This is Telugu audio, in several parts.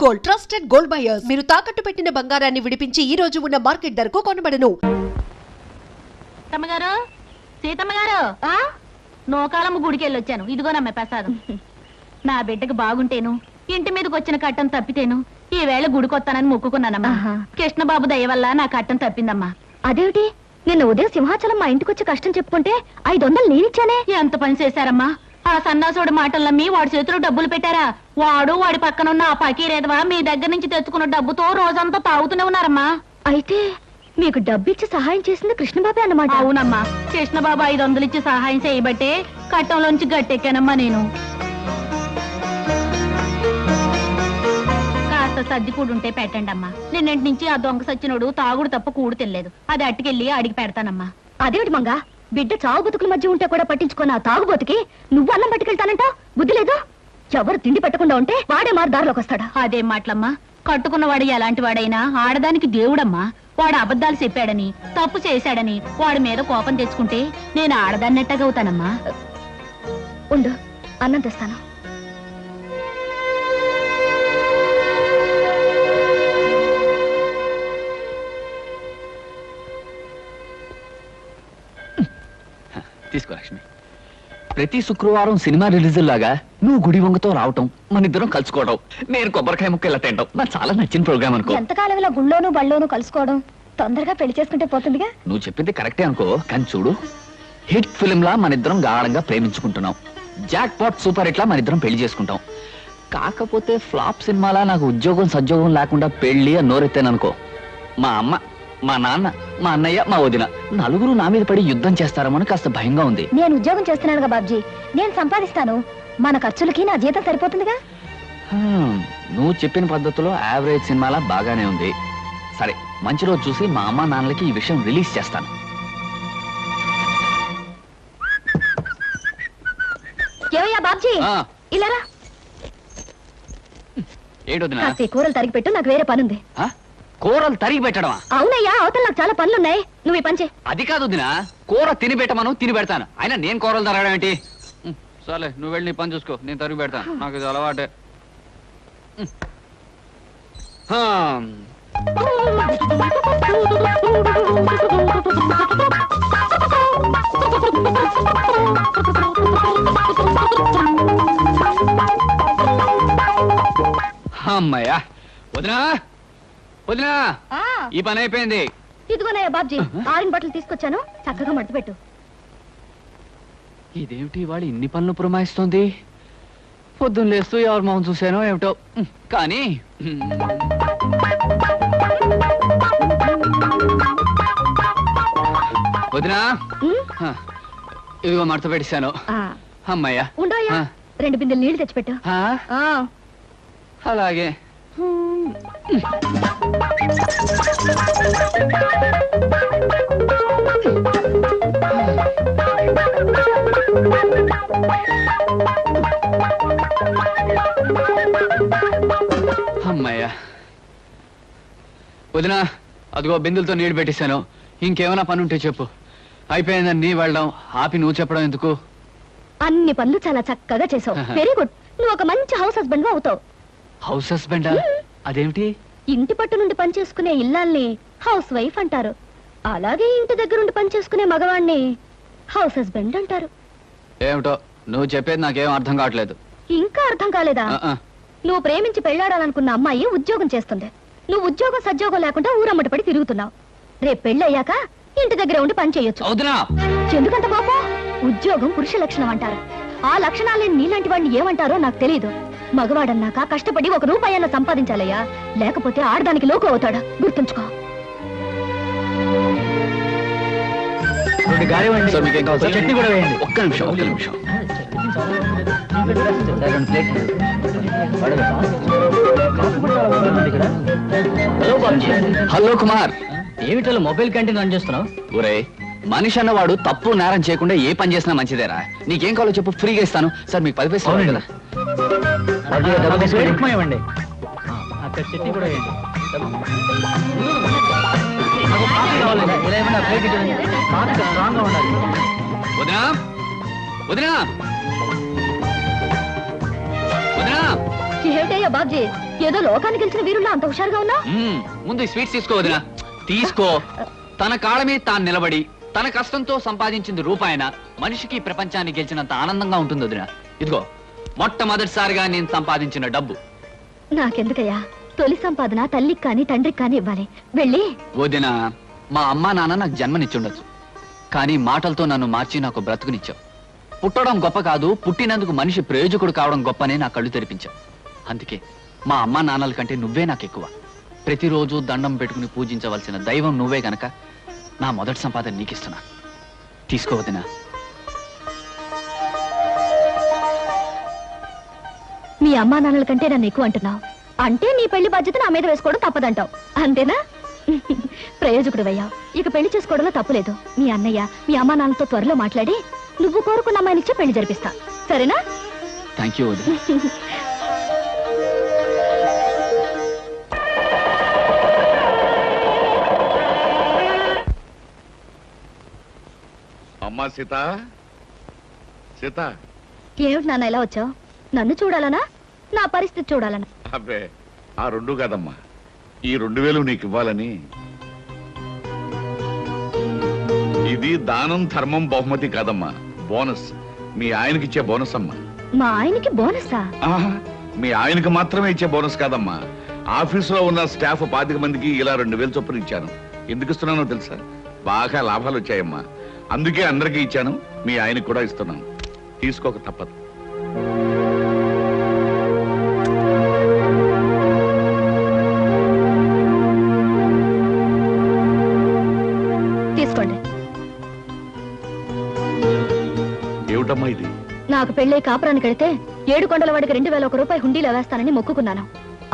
Gold, trusted gold buyers. మీరు తాకట్టు పెట్టిన బంగారాన్ని విడిపించి ఈ రోజు ఉన్న మార్కెట్ ధరకు కొనబడను. సీతమ్మగారు, సీతమ్మగారు, నోకాలమ్మ గుడికి వెళ్ళొచ్చాను. ఇదిగోనమ్మ ప్రసాదం. నా బిడ్డకు బాగుంటేను, ఇంటి మీదకి వచ్చిన కట్టం తప్పితేను ఈ వేళ గుడికొత్తానని మొక్కుకున్నానమ్మా. కృష్ణబాబు దయ వల్ల నా కట్టం తప్పిందమ్మా. అదేమిటి, నిన్న ఉదయం సింహాచలం మా ఇంటికి వచ్చి కష్టం చెప్పుకుంటే 500 నేనిచ్చానే. ఎంత పని చేశారమ్మా? ఆ సన్నాసుడు మాటలు నమ్మి వాడి చేతిలో డబ్బులు పెట్టారా? వాడు వాడి పక్కనున్న ఆ పకీరేదవా మీ దగ్గర నుంచి తెచ్చుకున్న డబ్బుతో రోజంతా తాగుతూనే ఉన్నారమ్మా. అయితే మీకు డబ్బిచ్చి సహాయం చేసింది కృష్ణబాబే అన్నమాట. అవునమ్మా, కృష్ణబాబు 500 ఇచ్చి సహాయం చేయబట్టే కట్టంలోంచి గట్టెక్కానమ్మా నేను. కాస్త సర్ది కూడుంటే పెట్టండి అమ్మా. నిన్నటి నుంచి ఆ దొంగ సచ్చినోడు తాగుడు తప్ప కూడు తినలేదు. అది అట్టుకెళ్ళి అడిగి పెడతానమ్మా. అదేమిటి మంగా, బిడ్డ చావు బతుకుల మధ్య ఉంటే కూడా పట్టించుకున్న ఆ తాగుబోతుకి నువ్వు అన్నం పట్టుకెళ్తానంట? బుద్ధి లేదు. ఎవరు తిండి పెట్టకుండా ఉంటే వాడే మారు దారిలోకి వస్తాడా? అదేం మాటలమ్మా, కట్టుకున్నవాడు ఎలాంటి వాడైనా ఆడదానికి దేవుడమ్మా. వాడు అబద్ధాలు చెప్పాడని, తప్పు చేశాడని వాడి మీద కోపం తెచ్చుకుంటే నేను ఆడదాన్నెట్టగవుతానమ్మా. ఉండు, అన్నం తెస్తాను. తీసుకో లక్ష్మి. ప్రతి శుక్రవారం సినిమా రిలీజ్ లాగా నువ్వు గుడి వంగతో రావటం, మన ఇద్దరం కలుసుకోవడం, నేను కొబ్బరికాయ ముక్క ఇలా తింటాం నాకు చాలా నచ్చిన ప్రోగ్రామ్ అనుకో. ఎంతకాలం ఇలా గుళ్ళోను బళ్ళోను కలుసుకోవడం? తొందరగా పెళ్లి చేసుకుంటే పోతుందిగా. నువ్వు చెప్పింది కరెక్టే అనుకో, కానీ చూడు, హిట్ ఫిల్మ్ లా మన ఇద్దరం గాఢంగా ప్రేమించుకుంటున్నాం. జాక్ పాట్ సూపర్ హిట్ లా మన ఇద్దరం పెళ్లి చేసుకుంటాం. కాకపోతే ఫ్లాప్ సినిమాలా నాకు ఉద్యోగం సద్యోగం లేకుండా పెళ్లి అని నోరెత్తాననుకో, మా అమ్మ, మా నాన్న, మా అన్నయ్య, మా వదిన నలుగురు నా మీద పడి యుద్ధం చేస్తారమని కాస్త భయంగా ఉంది. నేను ఉద్యోగం చేస్తున్నానుగా బాబ్జీ, నేను సంపాదిస్తాను. మన ఖర్చులకి నా జీతం సరిపోతుందిగా. నువ్వు చెప్పిన పద్ధతిలో యావరేజ్ సినిమాలా బాగానే ఉంది. సరే, మంచి రోజు చూసి మా అమ్మ నాన్నలకి ఈ విషయం రిలీజ్ చేస్తాను. ఏమయ్యా బాబ్జీ, ఇలారా. ఏంటొద్దునా? కూరలు తరిగి పెట్టు, నాకు వేరే పనుంది. కూరలు తరిగి పెట్టడమా? అవునయ్యా, అవతల నాకు చాలా పనులున్నాయి. నువ్వు ఈ పని చే. అది కాదు వదినా, కూర తిని పెట్టమను, తిని పెడతాను. అయినా నేను కూరలు తరగడం ఏంటి? సరే, నువ్వు వెళ్ళి నీ పని చూసుకో, నేను తరిగి పెడతాను. నాకు ఇది అలవాటే. అమ్మయ్యా. వదినా, వదినా, ఈ పని అయిపోయింది. ఇదిగోనయ్యా బాబ్జీ, ఆరిన బట్టలు తీసుకొచ్చాను, చక్కగా మడత పెట్టు. ఇదేమిటి వాడు ఇన్ని పనులు పురమాయిస్తోంది? పొద్దున్న లేస్తూ ఎవరి మొహం చూశానో ఏమిటో. కానీ వదినా, ఇదిగో మడత పెట్టేశాను. అమ్మయ్యా. ఉండోయ్యా, 2 బిందెలు నీళ్లు తెచ్చిపెట్టు. అలాగే. అమ్మయ్యా. వదినా, అదిగో బిందులతో నీళ్లు పెట్టేశాను. ఇంకేమైనా పని ఉంటే చెప్పు. అయిపోయిందని నీ వెళ్ళడం ఆపి నువ్వు చెప్పడం ఎందుకు? అన్ని పనులు చాలా చక్కగా చేసావు. Very good. నువ్వు ఒక మంచి హౌస్ హస్బెండ్ అవుతావు. హౌస్ హస్బెండా? అదేమిటి? ఇంటి పట్టు నుండి పని చేసుకునే ఇల్లాల్ని హౌస్ వైఫ్ అంటారు. అలాగే ఇంటి దగ్గర నుండి పని చేసుకునే మగవాణ్ణి హౌస్ హస్బెండ్ అంటారు. ఏమిటో నువ్వు చెప్పేది నాకేం అర్థం కావట్లేదు. ఇంకా అర్థం కాలేదా? నువ్వు ప్రేమించి పెళ్లాడాలనుకున్న అమ్మాయి ఉద్యోగం చేస్తుంది. నువ్వు ఉద్యోగం సద్యోగం లేకుండా ఊరమ్మటి పడి తిరుగుతున్నావు. రేపు పెళ్ళయ్యాక ఇంటి దగ్గర ఉండి పని చేయొచ్చు. ఎందుకంత కోపం? ఉద్యోగం పురుష లక్షణం అంటారు. ఆ లక్షణాలే నీలాంటి వాడిని ఏమంటారో నాకు తెలియదు. మగవాడన్నాక కష్టపడి 1 రూపాయన్నా సంపాదించాలయ్యా, లేకపోతే ఆడదానికి లోకు అవుతాడా, గుర్తుంచుకో. ఒక్క నిమిషం. హలో కుమార్, ఏమిటో మొబైల్ క్యాంటీన్ రన్ చేస్తున్నావు? ఒరే, మనిషి అన్నవాడు తప్పు నేరం చేయకుండా ఏ పని చేసినా మంచిదేరా. నీకేం కావాలో చెప్పు, ఫ్రీగా ఇస్తాను. సార్ మీకు 10 పైసలు కదా. ఇవ్వండి. అక్కడ చట్నీ కూడా వేయండి. వదినా, వదినా, వదినా, ఏమిటయ్యా బాబ్జీ, ఏదో లోకానికి గెలిచిన వీరుల్లో అంత హుషారుగా ఉన్నా? ముందు ఈ స్వీట్స్ తీసుకో వదినా. తీసుకో. తన కాళ్ళ మీద తాను నిలబడి తన కష్టంతో సంపాదించింది రూపాయన మనిషికి ప్రపంచాన్ని గెలిచినంత ఆనందంగా ఉంటుంది వదినా. ఇదిగో మొట్టమొదటిసారిగా నేను సంపాదించిన డబ్బు. నాకెందుకయ్యా, తొలి సంపాదన తల్లికి కానీ తండ్రికి కానీ ఇవ్వాలి. వెళ్ళి వదినా, మా అమ్మా నాన్న నాకు జన్మనిచ్చుండొచ్చు, కానీ మాటలతో నన్ను మార్చి నాకు బ్రతుకునిచ్చావు. పుట్టడం గొప్ప కాదు, పుట్టినందుకు మనిషి ప్రయోజకుడు కావడం గొప్పనే నా కళ్ళు తెరిపించావు. అందుకే మా అమ్మా నాన్నల కంటే నువ్వే నాకు ఎక్కువ. ప్రతిరోజు దండం పెట్టుకుని పూజించవలసిన దైవం నువ్వే గనక నా మొదటి సంపాదన నీకిస్తున్నా. తీసుకోవద్దునా. మీ అమ్మా నాన్నల కంటే నన్ను ఎక్కువ అంటున్నావు అంటే నీ పెళ్లి బాధ్యత నా మీద వేసుకోవడం తప్పదంటావు, అంతేనా? ప్రయోజకుడు అయ్యావు, ఇక పెళ్లి చేసుకోవడంలో తప్పులేదు. మీ అన్నయ్య మీ అమ్మా నాన్నలతో త్వరలో మాట్లాడి నువ్వు కోరుకున్న అమ్మాయినిచ్చే పెళ్లి జరిపిస్తా, సరేనా? థ్యాంక్ యూ వదినా. అమ్మా సీత, సీత. ఏమిటి నాన్న ఎలా వచ్చావు? నన్ను చూడాలనా నా పరిస్థితి చూడాలనా? అబ్బే, ఆ రెండు కాదమ్మా, ఈ 2000 నీకు ఇవ్వాలని. ఇది దానం ధర్మం బహుమతి కాదమ్మా, బోనస్. మీ ఆయనకి ఇచ్చే బోనస్ అమ్మా. మా ఆయనకి బోనసా? ఆహా, మీ ఆయనకి మాత్రమే ఇచ్చే బోనస్ కాదమ్మా, ఆఫీసులో ఉన్న స్టాఫ్ 25 మందికి ఇలా 2000 చొప్పున ఇచ్చాను. ఎందుకు ఇస్తున్నానో తెలుసా? బాగా లాభాలు వచ్చాయమ్మా, అందుకే అందరికీ ఇచ్చాను. మీ ఆయనకి కూడా ఇస్తున్నాను, తీసుకోక తప్పదు. తీసుకోండి. ఏమిటమ్మా ఇది? నాకు పెళ్ళై కాపురానికి వెళితే 7 కొండల వాడికి 2001 రూపాయి హుండీలో వేస్తానని మొక్కుకున్నాను.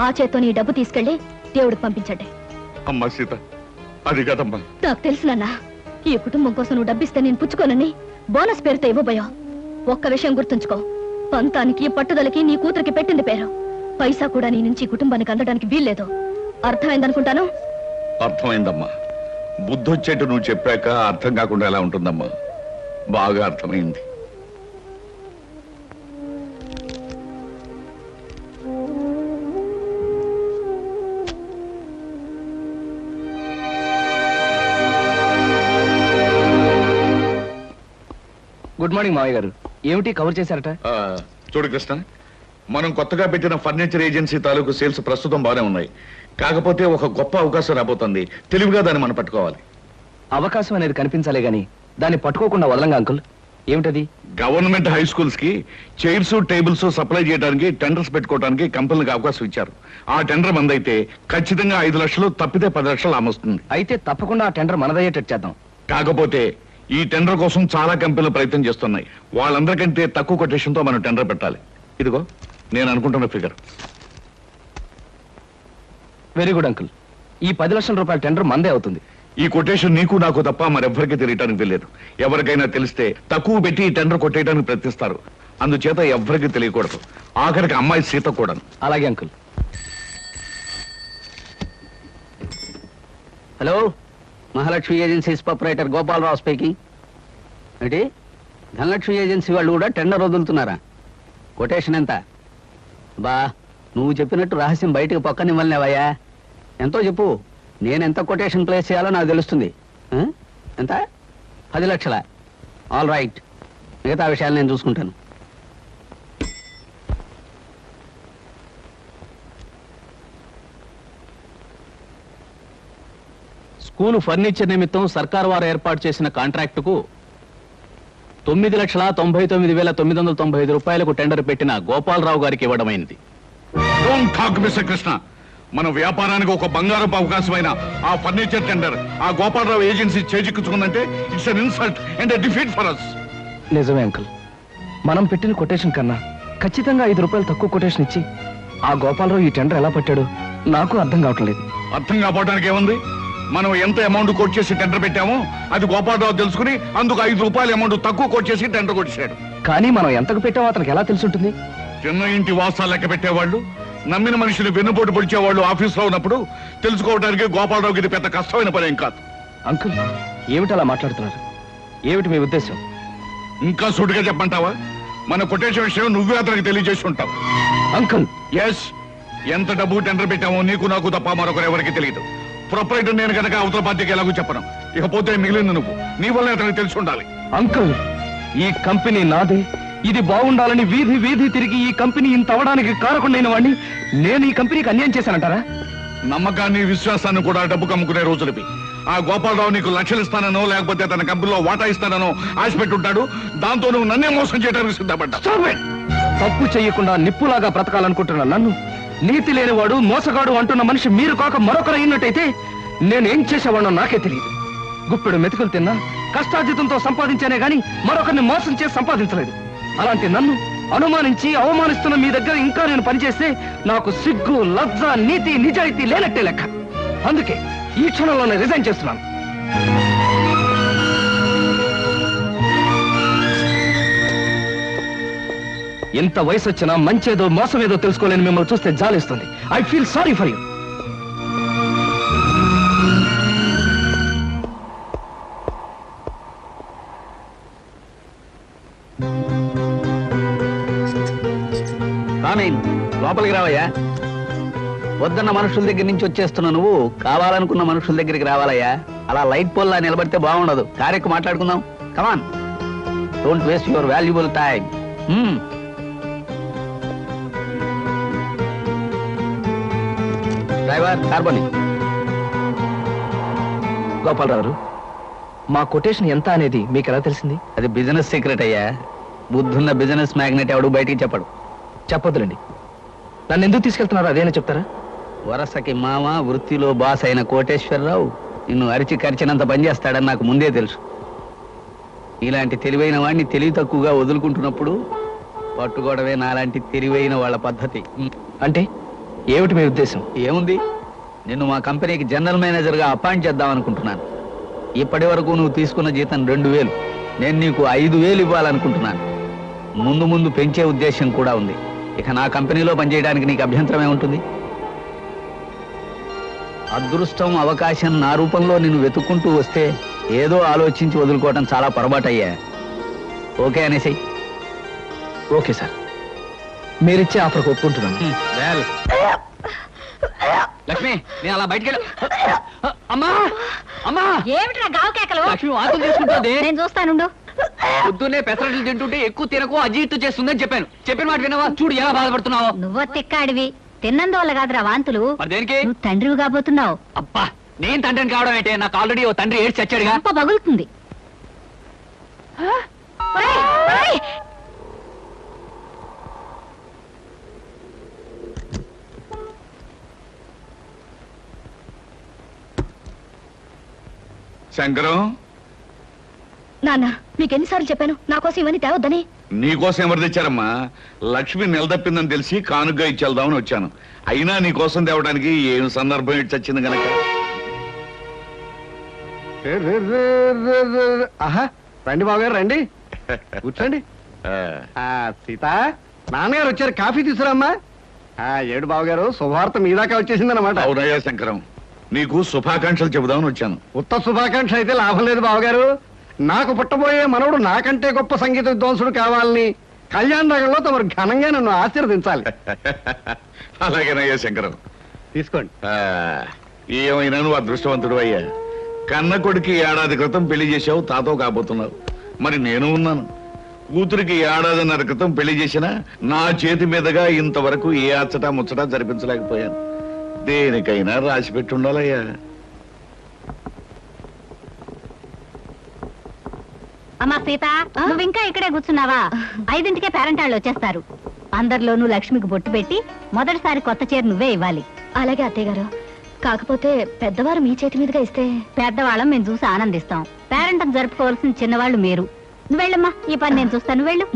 ఆ చేత్తో నీ డబ్బు తీసుకెళ్లి దేవుడికి పంపించండి. అమ్మా సీత, అది కాదమ్మా. నాకు తెలుసునన్నా, ఈ కుటుంబం కోసం నువ్వు డబ్బిస్తే నేను పుచ్చుకోనని బోనస్ పేరుతో ఇవ్వబోయా. ఒక్క విషయం గుర్తుంచుకో, పంతానికి పట్టుదలకి నీ కూతురికి పెట్టింది పేరు. పైసా కూడా నీ నుంచి కుటుంబానికి అందడానికి వీల్లేదు. అర్థమైందనుకుంటాను. అర్థమైందమ్మా. బుద్ధొచ్చేట్టు నువ్వు చెప్పాక అర్థం కాకుండా ఎలా ఉంటుందమ్మా? బాగా అర్థమైంది. గుడ్ మార్నింగ్ మావయ్య గారు. ఏమిటి కవర్ చేశారట? చూడు కృష్ణ, మనం కొత్తగా పెట్టిన ఫర్నిచర్ ఏజెన్సీ తాలూకు సేల్స్ ప్రస్తుతం బాగానే ఉన్నాయి. కాకపోతే ఒక గొప్ప అవకాశం రాబోతుంది. తెలివిగా దాన్ని మనం పట్టుకోవాలి. అవకాశం అనేది కనిపించాలే గాని దాన్ని పట్టుకోకుండా వదలంగా అంకుల్. ఏమిటది? గవర్నమెంట్ హై స్కూల్స్ కి చైర్స్ టేబుల్స్ సప్లై చేయడానికి టెండర్స్ పెట్టుకోవడానికి కంపెనీలకు అవకాశం ఇచ్చారు. ఆ టెండర్ మందైతే ఖచ్చితంగా 5 లక్షలు, తప్పితే 10 లక్షలు ఆమొస్తుంది. అయితే తప్పకుండా ఆ టెండర్ మనదయ్యేటట్టు చేద్దాం. కాకపోతే ఈ టెండర్ కోసం చాలా కంపెనీలు ప్రయత్నం చేస్తున్నాయి. వాళ్ళందరికంటే తక్కువ కొటేషన్ తో మనం టెండర్ పెట్టాలి. ఇదిగో నేను అనుకుంటున్న ఫిగర్. Very good uncle. ఈ 10 లక్షల రూపాయల టెండర్ మందే అవుతుంది. ఈ కొటేషన్ నీకు నాకు తప్ప మరెవ్వరికీ తెలియటానికి వెళ్ళలేదు. ఎవరికైనా తెలిస్తే తక్కువ పెట్టి ఈ టెండర్ కొట్టేయడానికి ప్రయత్నిస్తారు. అందుచేత ఎవ్వరికీ తెలియకూడదు. ఆఖరికి అమ్మాయి సీత కూడా. అలాగే uncle. Hello, Mahalakshmi agencies proprietor Gopalarao speaking. ఏంటి, ధనలక్ష్మి ఏజెన్సీ వాళ్ళు కూడా టెండర్ వదులుతున్నారా? కొటేషన్ ఎంత? బా, నువ్వు చెప్పినట్టు రహస్యం బయటకు పక్కనివ్వలేవయ్యా. ఎంతో చెప్పు, నేను ఎంత కొటేషన్ ప్లేస్ చేయాలో నాకు తెలుస్తుంది. ఎంత? 10 లక్షల. ఆల్ రైట్, మిగతా విషయాలు నేను చూసుకుంటాను. స్కూలు ఫర్నిచర్ నిమిత్తం సర్కారు వారు ఏర్పాటు చేసిన కాంట్రాక్టుకు 9,99,995 రూపాయలకు టెండర్ పెట్టిన గోపాలరావు గారికి ఇవ్వడమైంది. Don't talk mister Krishna. మన వ్యాపారానికి ఒక బంగారపు అవకాశమైన ఆ ఫర్నిచర్ టెండర్ ఆ గోపాలరావు ఏజెన్సీ చేజిక్కించుకుందంటే it's an insult and defeat for us. నిజమే అంకుల్. మనం పెట్టిన కొటేషన్ కన్నా ఖచ్చితంగా 5 రూపాయలు తక్కువ కొటేషన్ ఇచ్చి ఆ గోపాలరావు ఈ టెండర్ ఎలా పట్టాడు నాకు అర్థం కావట్లేదు. అర్థం కావడానికి ఏముంది? మనం ఎంత అమౌంట్ కోట్ చేసి టెండర్ పెట్టామో అది గోపాలరావు తెలుసుకుని అందుకు 5 రూపాయల అమౌంట్ తక్కువ కోట్ చేసి టెండర్ కొట్టేశాడు. కానీ మనం ఎంతకు పెట్టామో అతనికి ఎలా తెలుసుంటుంది? చిన్న ఇంటి వాసాలు లెక్క పెట్టేవాళ్ళు, నమ్మిన మనుషులు వెన్నుపోటు పొడిచేవాళ్ళు ఆఫీస్లో ఉన్నప్పుడు తెలుసుకోవడానికి గోపాలరావుకి ఇది పెద్ద కష్టమైన పని ఏం కాదు. అంకుల్, ఏమిటి అలా మాట్లాడుతున్నారు? ఏమిటి మీ ఉద్దేశం? ఇంకా సూటిగా చెప్పంటావా? మన కొటేషన్ విషయం నువ్వే అతనికి తెలియజేసి ఉంటావు. అంకుల్ ఎస్, ఎంత డబ్బు టెండర్ పెట్టామో నీకు నాకు తప్ప మరొకరు ఎవరికి తెలియదు. ప్రొపరేటర్ నేను కనుక అవతల పార్టీకి ఎలాగో చెప్పను. ఇకపోతే మిగిలింది నువ్వు. నీ వల్ల అతనికి తెలిసి ఉండాలి. అంకుల్, ఈ కంపెనీ నాదే. ఇది బాగుండాలని వీధి వీధి తిరిగి ఈ కంపెనీ ఇంత అవడానికి కారకుండైన వాడిని నేను ఈ కంపెనీకి అన్యాయం చేశానంటారా? నమ్మకాన్ని విశ్వాసాన్ని కూడా డబ్బు కమ్ముకునే రోజులవి. ఆ గోపాలరావు నీకు లక్షలు ఇస్తానో లేకపోతే తన కంపెనీలో వాటా ఇస్తానో ఆశ పెట్టుంటాడు. దాంతో నువ్వు నన్నే మోసం చేయడానికి సిద్ధపడ్డా. తప్పు చెయ్యకుండా నిప్పులాగా బ్రతకాలనుకుంటున్నా నన్ను నీతి లేనివాడు మోసగాడు అంటున్న మనిషి మీరు కాక మరొకరు అయినట్టయితే నేనేం చేసేవాడో నాకే తెలియదు. గుప్పెడు మెతుకులు తిన్నా కష్టార్జితంతో సంపాదించానే గాని మరొకరిని మోసం చేసి సంపాదించలేదు. అలాంటి నన్ను అనుమానించి అవమానిస్తున్న మీ దగ్గర ఇంకా నేను పనిచేస్తే నాకు సిగ్గు, లజ్జ, నీతి, నిజాయితీ లేనట్టే లెక్క. అందుకే ఈ క్షణంలోనే రిజైన్ చేస్తున్నాను. ఎంత వయసు వచ్చినా మంచేదో మోసమేదో తెలుసుకోలేని మిమ్మల్ని చూస్తే జాలేస్తుంది. I feel sorry for you. లోపలికి రావయ్యా. వద్దన్న మనుషుల దగ్గర నుంచి వచ్చేస్తున్నా నువ్వు కావాలనుకున్న మనుషుల దగ్గరికి రావాలయ్యా. అలా లైట్ పోల్లా నిలబడితే బాగుండదు. కార్యక్కు మాట్లాడుకుందాం. Come on, don't waste your valuable time. Driver, కార్బని. గోపాలరావు, మా కొటేషన్ ఎంత అనేది మీకు ఎలా తెలిసింది? అది బిజినెస్ సీక్రెట్ అయ్యా. బుద్ధున్న బిజినెస్ మ్యాగ్నెట్ ఎవడు బయటికి చెప్పడు. చెప్పొద్దులండి. నన్ను ఎందుకు తీసుకెళ్తున్నారు అదేనా చెప్తారా? వరసకి మామ, వృత్తిలో బాస్ అయిన కోటేశ్వరరావు నిన్ను అరిచి కరిచినంత పనిచేస్తాడని నాకు ముందే తెలుసు. ఇలాంటి తెలివైన వాడిని తెలివి తక్కువగా వదులుకుంటున్నప్పుడు పట్టుకోవడమే నాలాంటి తెలివైన వాళ్ళ పద్ధతి. అంటే ఏమిటి మీ ఉద్దేశం? ఏముంది, నిన్ను మా కంపెనీకి జనరల్ మేనేజర్గా అపాయింట్ చేద్దాం అనుకుంటున్నాను. ఇప్పటి వరకు నువ్వు తీసుకున్న జీతం 2000. నేను నీకు 5000 ఇవ్వాలనుకుంటున్నాను. ముందు ముందు పెంచే ఉద్దేశం కూడా ఉంది. ఇక నా కంపెనీలో పనిచేయడానికి నీకు అభ్యంతరమే ఉంటుంది? అదృష్టం, అవకాశం నా రూపంలో నిన్ను వెతుక్కుంటూ వస్తే ఏదో ఆలోచించి వదులుకోవటం చాలా పొరపాటయ్యా. ఓకే అనేసి. ఓకే సార్, మీరిచ్చే ఆఫర్ ఒప్పుకుంటున్నాను. లక్ష్మి, నేను అలా బయటికి అమ్మా అమ్మా. ఏమిట్రా గావు కేకలు? లక్ష్మి వాంతులు చేసుకుంటుంది. నేను చూస్తానుండు. పొద్దున్నే పెసరట్లు తింటుంటే ఎక్కువ తినకు, అజీర్తి చేస్తుందని చెప్పాను. చెప్పిన మాట వినవా? చూడు ఎలా బాధపడుతున్నావు. నువ్వు తిక్కాడివి. తిన్నందువల్ల కాదురా వాంతులు. మరి దేనికి? నువ్వు తండ్రివి కాబోతున్నావు. అబ్బా, నేను తండ్రిని కావడం ఏంటే? నాకు ఆల్రెడీ ఓ తండ్రి ఏడ్చి చచ్చాడుగా. గంప పగులుతుంది. శంకరం, నాన్న, మీకు ఎన్నిసార్లు చెప్పాను నా కోసం ఇవన్నీ తేవద్దని? నీకోసం ఎవరు తెచ్చారమ్మా? లక్ష్మి నిలదప్పిందని తెలిసి కానుగ్గా ఇచ్చేద్దామని వచ్చాను. అయినా నీకోసం తేవడానికి ఏం సందర్భం ఇటు చచ్చింది గనక. ఆహా, రండి బావగారు, రండి కూర్చోండి. సీత, నాన్నగారు వచ్చారు, కాఫీ తీసుకురామ్మా. ఏడు బావగారు, శుభవార్త మీ దాకా వచ్చేసిందన్నమాట. అవునయ్యా శంకరం, నీకు శుభాకాంక్షలు చెబుదామని వచ్చాను. ఉత్త శుభాకాంక్ష అయితే లాభం లేదు బావగారు. నాకు పుట్టబోయే మనవడు నాకంటే గొప్ప సంగీత విద్వాంసుడు కావాలని కళ్యాణ నగర్లో తమరు ఘనంగా నన్ను ఆశీర్వదించాలి. అలాగేనయ్యా శంకరం, తీసుకోండి. ఏమైనా నువ్వు అదృష్టవంతుడు అయ్యా. కన్న కొడుకి 1 ఏడాది క్రితం పెళ్లి చేసావు, తాతో కాబోతున్నావు. మరి నేను ఉన్నాను. కూతురికి 1 ఏడాదిన్నర క్రితం పెళ్లి చేసినా నా చేతి మీదుగా ఇంతవరకు ఏ అచ్చటా ముచ్చటా జరిపించలేకపోయాను. దేనికైనా రాసి పెట్టి ఉండాలయ్యా. అమ్మా సీత, నువ్వు ఇంకా ఇక్కడే కూర్చున్నావా? 5ంటికే పేరెంట్ వాళ్ళు వచ్చేస్తారు. అందరిలోనూ లక్ష్మికి బొట్టు పెట్టి మొదటిసారి కొత్త చీర నువ్వే ఇవ్వాలి. అలాగే అత్తయ్య గారు. కాకపోతే పెద్దవారు మీ చేతి మీదుగా ఇస్తే? పెద్దవాళ్ళం మేము చూసి ఆనందిస్తాం. పేరెంట్ జరుపుకోవాల్సిన చిన్నవాళ్ళు మీరు. నువ్వు వెళ్ళమ్మా, ఈ పని నేను చూస్తాను. వెళ్ళు.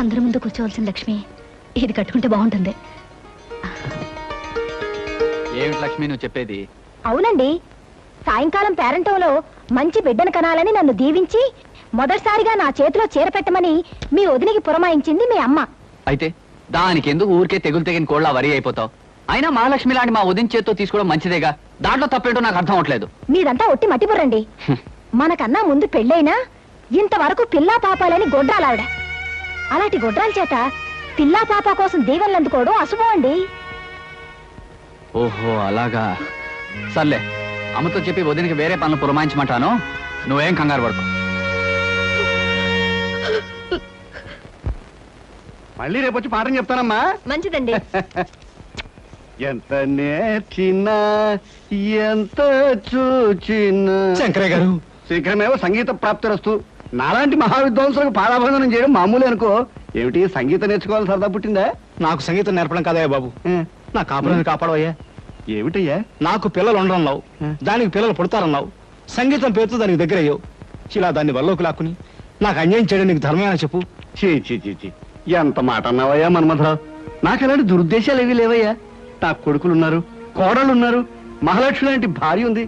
అందరి ముందు కూర్చోవలసిన లక్ష్మి ఇది కట్టుకుంటే బాగుంటుంది. ఏమిటి లక్ష్మి నువ్వు చెప్పేది? అవునండి, సాయంకాలం పేరంటంలో మంచి బిడ్డను కనాలని నన్ను దీవించి మొదటిసారిగా నా చేతిలో చీర పెట్టమని మీ వదినికి పురమాయించింది మీ అమ్మ. అయితే దానికి ఎందుకు ఊరికే తెగులు తెగిన కోళ్ళ వరి అయిపోతావు? అయినా మహాలక్ష్మి లాంటి మా ఉదయం చేత్తో తీసుకోవడం మంచిదేగా. దాంట్లో తప్పేంటో నాకు అర్థం అవట్లేదు. మీదంతా ఒట్టి మట్టిబుర్రండి. మనకన్నా ముందు పెళ్ళైనా ఇంతవరకు పిల్లా పాపాలని గొడ్రాలావిడ. అలాంటి గొడ్రాల చేత పిల్లా పాప కోసం దీవెనలు అందుకోవడం అశుభం అండి. ఓహో అలాగా. సర్లే, అమ్మతో చెప్పి వదినికి వేరే పనులు పురమాయించమంటాను. నువ్వేం కంగారు పడుకో. మళ్ళీ రేపు వచ్చి పాఠం చెప్తానమ్మా. మంచిదండి. ఎంత నేర్చినా ఎంత చూచినా. శంకరయ్య గారు, శీఘ్రమేవో సంగీత ప్రాప్తిరస్తు. నాలాంటి మహావిద్వాంసులకు పాదాభందనం చేయడం మామూలు అనుకో. ఏమిటి సంగీతం నేర్చుకోవాలి సరదా పుట్టిందా? నాకు సంగీతం నేర్పడం కాదయ్యా బాబు, నా కాపురాన్ని కాపాడవయ్యా. ఏమిటయ్యా? నాకు పిల్లలు ఉండరన్నావు, దానికి పిల్లలు పుడతారన్నావు, సంగీతం పేరుతో దానికి దగ్గర అయ్యావు. ఇలా దాన్ని వల్లోకి లాక్కుని నాకు అన్యాయం చేయడం నీకు ధర్మేనా చెప్పు? చీ చీ చీ చీ, ఎంత మాట అన్నావయ్యా మన్మథరావు. నాకు అలాంటి దురుద్దేశాలు ఏవీ లేవయ్యా. నాకు కొడుకులున్నారు, కోడళ్ళున్నారు, మహాలక్ష్మి లాంటి భార్య ఉంది.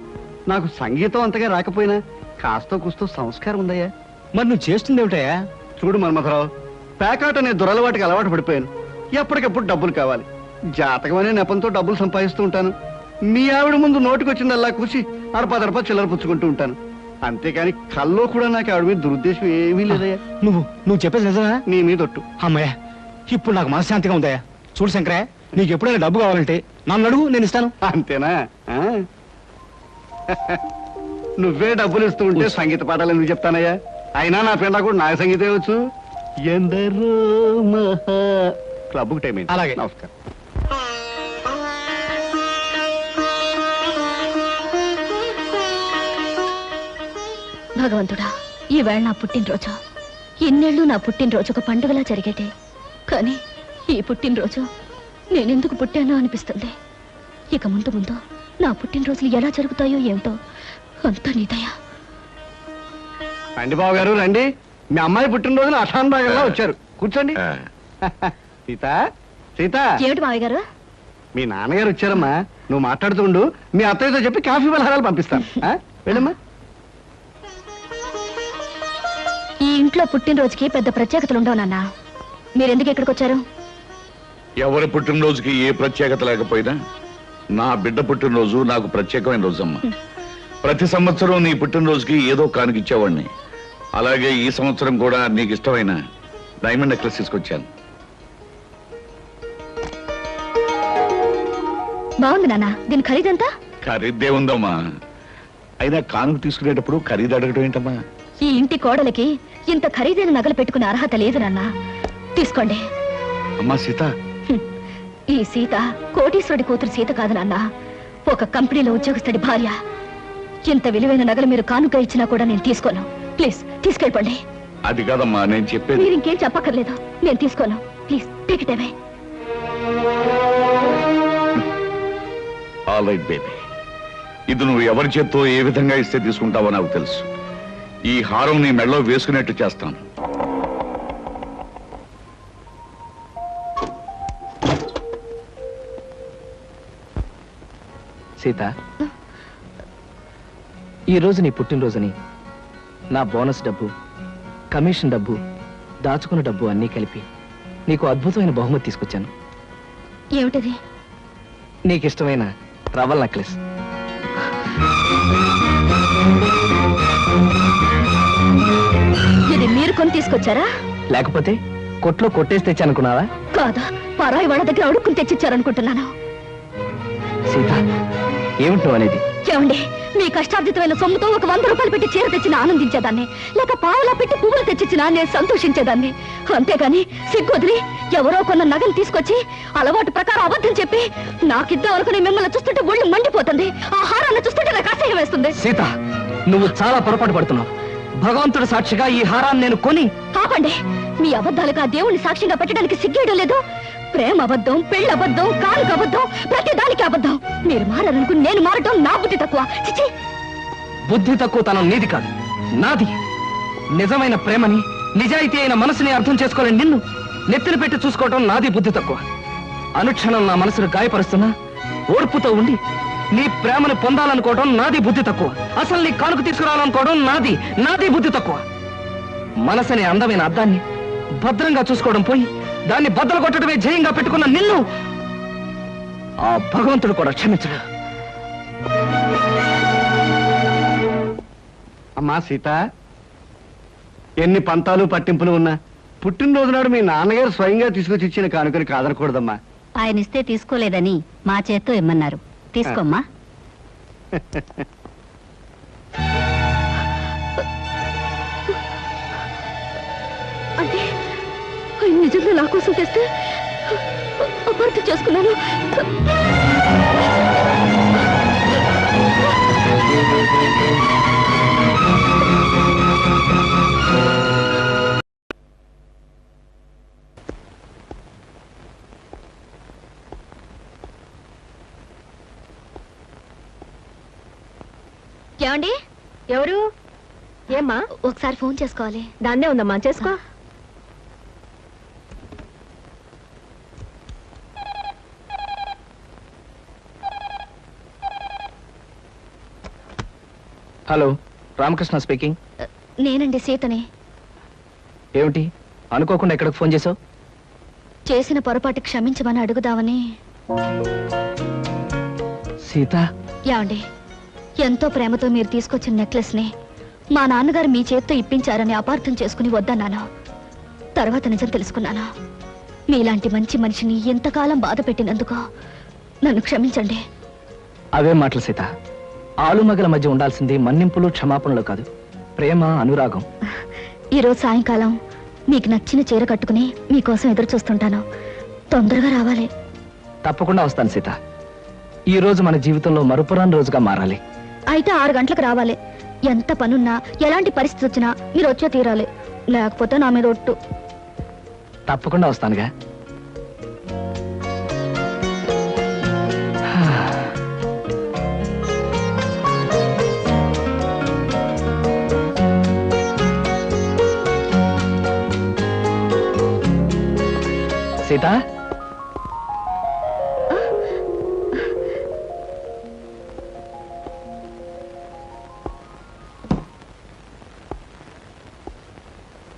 నాకు సంగీతం అంతగా రాకపోయినా కాస్తో కూస్తో సంస్కారం ఉందయ్యా. మరి నువ్వు చేస్తుంది ఏమిటయ్యా? చూడు మన్మథరావు, పేకాట అనే దురలవాటికి అలవాటు పడిపోయాను. ఎప్పటికప్పుడు డబ్బులు కావాలి. జాతకం అనే నెపంతో డబ్బులు సంపాదిస్తూ ఉంటాను. మీ ఆవిడ ముందు నోటికొచ్చిందల్లా కూసి అడపదడప చిల్లర పుచ్చుకుంటూ ఉంటాను. అంతేకాని కల్లో కూడా నాకు ఆవిడ మీద దురుద్దేశం ఏమీ లేదయ్యా. నువ్వు చెప్పేది నిజమా? నీ మీద ఒట్టు. అమ్మయ్యా, ఇప్పుడు నాకు మనశ్శాంతిగా ఉందయ్యా. చూడు శంకరయ్య, నీకు ఎప్పుడైనా డబ్బు కావాలంటే నన్ను అడుగు, నేను ఇస్తాను. అంతేనా? నువ్వే డబ్బులు ఇస్తూ ఉంటే సంగీత పాఠాలు ఎందుకు చెప్తానయ్యా? అయినా నా ఫ్రెండ్ కూడా నాకు సంగీతం వచ్చు. ఎందరో మహా క్లబ్కు టైం అయింది. అలాగే. నమస్కారం. భగవంతుడా, ఈవేళ నా పుట్టినరోజు. ఎన్నేళ్ళు నా పుట్టినరోజు ఒక పండుగలా జరిగేది. కానీ ఈ పుట్టినరోజు నేనెందుకు పుట్టానో అనిపిస్తుంది. ఇక ముందు ముందు నా పుట్టినరోజులు ఎలా జరుగుతాయో ఏమిటో. అంత నీదయా. రండి బాబు గారు, రండి. మీ అమ్మాయి పుట్టినరోజున అఠాన్బాగంగా వచ్చారు. కూర్చోండి. సీత, సీత. ఏమిటి మావయ్య గారు? మీ నాన్నగారు వచ్చారమ్మా. నువ్వు మాట్లాడుతుండు, మీ అత్తయ్యతో చెప్పి కాఫీ పలహారాలు పంపిస్తాను. వెళ్ళమ్మా. ఈ ఇంట్లో పుట్టినరోజుకి పెద్ద ప్రత్యేకతలు ఉండవు నాన్న. మీరెందుకు ఇక్కడికి వచ్చారు? ఎవరి పుట్టినరోజుకి ఏ ప్రత్యేకత లేకపోయినా నా బిడ్డ పుట్టినరోజు నాకు ప్రత్యేకమైన రోజమ్మా. ప్రతి సంవత్సరం నీ పుట్టినరోజుకి ఏదో కానుకిచ్చేవాడిని. అలాగే ఈ సంవత్సరం కూడా నీకు ఇష్టమైన డైమండ్ నెక్లెస్ తీసుకొచ్చాను. బాగుంది నాన్న. దీని ఖరీదంతా? ఖరీదే ఉందమ్మా. అయినా కానుక తీసుకునేటప్పుడు ఖరీదు అడగడం ఏంటమ్మా? ఈ ఇంటి కోడలికి ఇంత ఖరీదైన నగలు పెట్టుకునే అర్హత లేదు నాన్న. తీసుకోండి. అమ్మా సీత, ఈ సీత కోటీశ్వరుడి కూతురు సీత కాదు నాన్న. ఒక కంపెనీలో ఉద్యోగస్తుడి భార్య. ఇంత విలువైన నగలు మీరు కానుక ఇచ్చినా కూడా నేను తీసుకోను. ప్లీజ్ తీసుకెళ్ళిపోండి. అది కాదమ్మా నేను చెప్పేది. మీరు ఇంకేం చెప్పక్కర్లేదు, నేను తీసుకోను. Please take it away. All right baby, ఇది నువ్వు ఎవరి చేత్తో ఏ విధంగా ఇస్తే తీసుకుంటావో నాకు తెలుసు. ఈ హారం నీ మెడలో వేసుకునేట్టు చేస్తాను. సీత, ఈరోజు నీ పుట్టినరోజుని నా బోనస్ డబ్బు, కమిషన్ డబ్బు, దాచుకున్న డబ్బు అన్నీ కలిపి నీకు అద్భుతమైన బహుమతి తీసుకొచ్చాను. ఏమిటది? నీకిష్టమైన రవల్ నెక్లెస్. ఇది మీరు కొని తీసుకొచ్చారా? లేకపోతే కొట్లో కొట్టేసి తెచ్చానుకున్నావా? కాదా, పరాయి వాళ్ళ దగ్గర అడుక్కుని తెచ్చిచ్చారనుకుంటున్నాను. సీత, ఏమిటి నువ్వు అనేది? ఏమండి, మీ కష్టార్జితమైన సొమ్ముతో ఒక 100 రూపాయలు పెట్టి చీర తెచ్చిన ఆనందించేదాన్ని, లేక పావులా పెట్టి పువ్వులు తెచ్చిచ్చినా నేను సంతోషించేదాన్ని. అంతేగాని సిగ్గొదిలి ఎవరో కొన్న నగలు తీసుకొచ్చి అలవాటు ప్రకారం అబద్ధం చెప్పి నాకిద్దాం అనుకుని మిమ్మల్ని చూస్తుంటే ఒళ్ళు మండిపోతుంది. ఆ హారాన్ని చూస్తుంటే నాకు అసహ్యం వేస్తుంది. సీత, నువ్వు చాలా పొరపాటు పడుతున్నావు. భగవంతుడు సాక్షిగా ఈ హారాన్ని నేను కొని... ఆపండి. మీ అబద్ధాలకు ఆ దేవుణ్ణి సాక్షిగా పెట్టడానికి సిగ్గేయడం లేదు. ప్రేమ అబద్ధం, పెళ్ళి అబద్ధం, కానుక అబద్ధం, ప్రతి దానికి అబద్ధం. మీరు మారాలనుకుని నేను మారటం నా బుద్ధి తక్కువ. చిచి, బుద్ధి తక్కువ తనం నీది కాదు, నాది. నిజమైన ప్రేమని, నిజాయితీ అయిన మనసుని అర్థం చేసుకోలేని నిన్ను నెత్తిన పెట్టి చూసుకోవటం నాది బుద్ధి తక్కువ. అనుక్షణం నా మనసును గాయపరుస్తున్నా ఓర్పుతో ఉండి నీ ప్రేమను పొందాలనుకోవడం నాది బుద్ధి తక్కువ. అసలు నీ కానుక తీసుకురావాలనుకోవడం నాది బుద్ధి తక్కువ. మనసనే అందమైన అద్దాన్ని భద్రంగా చూసుకోవడం పోయి దాన్ని బద్దలు కొట్టడమే జయంగా పెట్టుకున్న నిన్ను ఆ భగవంతుడు కూడా క్షమించడు. అమ్మా సీత, ఎన్ని పంతాలు పట్టింపులు ఉన్నా పుట్టినరోజు నాడు మీ నాన్నగారు స్వయంగా తీసుకొచ్చి ఇచ్చిన కానుకని కాదనకూడదమ్మా. ఆయన ఇస్తే తీసుకోలేదని మా చేత్తో ఇమ్మన్నారు. తీసుకోమ్మా. అంటే ఆయన నిజంగా నా కోసం తెస్తే అపార్థం చేసుకున్నాను. ఏమండి? ఎవరు? ఏమ్మా? ఒకసారి ఫోన్ చేసుకోవాలి. దాన్నే ఉందమ్మా, చేసుకో. Hello, Ramakrishna speaking. నేనండి, సీతని. ఏమిటి అనుకోకుండా ఎక్కడికి ఫోన్ చేసావు? చేసిన పొరపాటు క్షమించమని అడుగుదామని. సీత, ఏమండి, ఎంతో ప్రేమతో మీరు తీసుకొచ్చిన నెక్లెస్ ని మా నాన్నగారు మీ చేత్తో ఇప్పించారని అపార్థం చేసుకుని వద్దన్నాను. తర్వాత నిజం తెలుసుకున్నాను. మీలాంటి మంచి మనిషిని ఎంతకాలం బాధ పెట్టినందుకు నన్ను క్షమించండి. అవే మాటలు సీత. ఆలుమగల మధ్య ఉండాల్సింది మన్నింపులు క్షమాపణలు కాదు, ప్రేమ, అనురాగం. ఈరోజు సాయంకాలం మీకు నచ్చిన చీర కట్టుకుని మీకోసం ఎదురు చూస్తుంటాను. తొందరగా రావాలి. తప్పకుండా వస్తాను సీత. ఈ రోజు మన జీవితంలో మరుపురాని రోజుగా మారాలి. అయితే 6 గంటలకు రావాలి. ఎంత పనున్నా, ఎలాంటి పరిస్థితి వచ్చినా మీరు వచ్చే తీరాలి. లేకపోతే నా మీద ఒట్టు. తప్పకుండా వస్తానుగా. సీత,